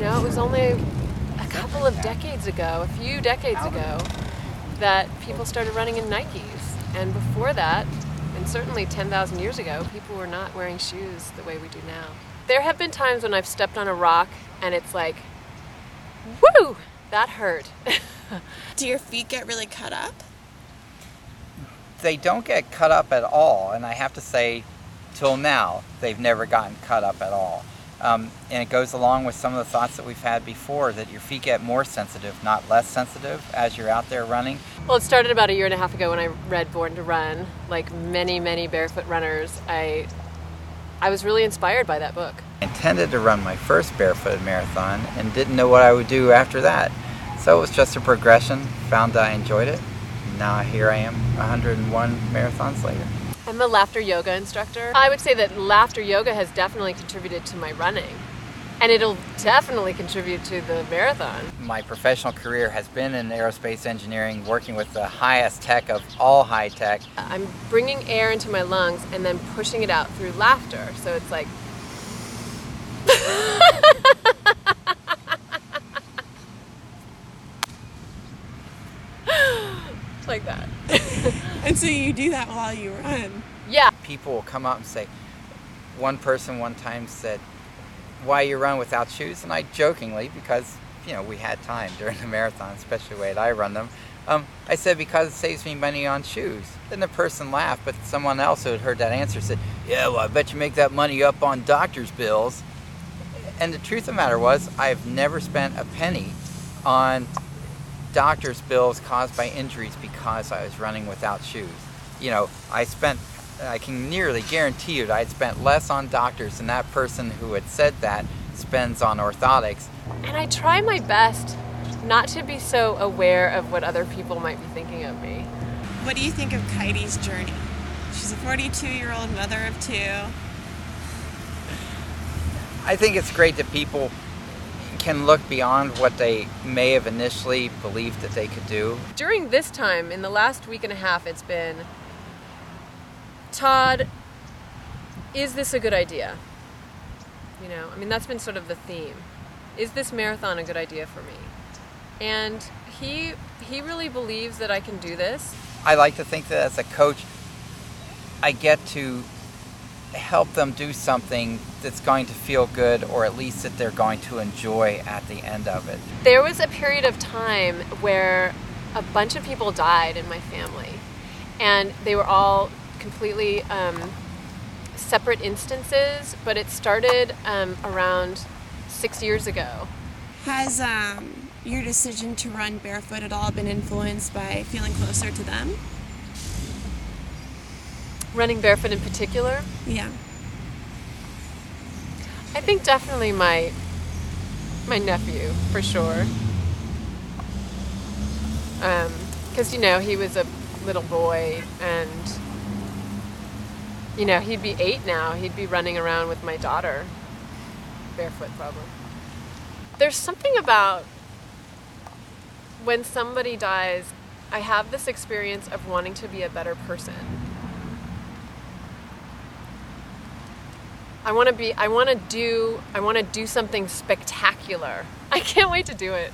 know, it was only a couple of decades ago, a few decades ago, that people started running in Nikes. And before that, and certainly 10,000 years ago, people were not wearing shoes the way we do now. There have been times when I've stepped on a rock and it's like, woo, that hurt. Do your feet get really cut up? They don't get cut up at all, and I have to say, till now, they've never gotten cut up at all. And it goes along with some of the thoughts that we've had before, that your feet get more sensitive, not less sensitive, as you're out there running. Well, it started about a year and a half ago when I read Born to Run. Like many, many barefoot runners, I was really inspired by that book. I intended to run my first barefoot marathon and didn't know what I would do after that. So it was just a progression, found I enjoyed it. Now here I am, 101 marathons later. I'm a laughter yoga instructor. I would say that laughter yoga has definitely contributed to my running, and it'll definitely contribute to the marathon. My professional career has been in aerospace engineering, working with the highest tech of all high tech. I'm bringing air into my lungs and then pushing it out through laughter. So it's like... like that. And so you do that while you run? Yeah. People will come up and say, one person one time said, why you run without shoes? And I jokingly, because we had time during the marathon, especially the way that I run them, I said, because it saves me money on shoes. Then the person laughed, but someone else who had heard that answer said, yeah, well, I bet you make that money up on doctor's bills. And the truth of the matter was, I've never spent a penny on doctor's bills caused by injuries because I was running without shoes. I can nearly guarantee you that I'd spent less on doctors than that person who had said that spends on orthotics. And I try my best not to be so aware of what other people might be thinking of me. What do you think of Caity's journey? She's a 42-year-old mother of two. I think it's great that people can look beyond what they may have initially believed that they could do. During this time, in the last week and a half, it's been, Todd, is this a good idea? That's been sort of the theme. Is this marathon a good idea for me? And he really believes that I can do this. I like to think that as a coach, I get to help them do something that's going to feel good, or at least that they're going to enjoy at the end of it. There was a period of time where a bunch of people died in my family, and they were all completely separate instances, but it started around 6 years ago. Has your decision to run barefoot at all been influenced by feeling closer to them? Running barefoot in particular? Yeah. I think definitely my nephew, for sure. Because, he was a little boy, and, he'd be 8 now. He'd be running around with my daughter, barefoot probably. There's something about when somebody dies, I have this experience of wanting to be a better person. I want to do something spectacular. I can't wait to do it.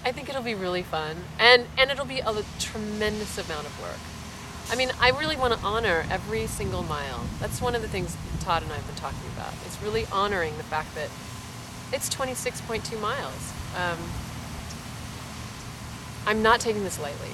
I think it'll be really fun, and it'll be a tremendous amount of work. I really want to honor every single mile. That's one of the things Todd and I have been talking about. It's really honoring the fact that it's 26.2 miles. I'm not taking this lightly.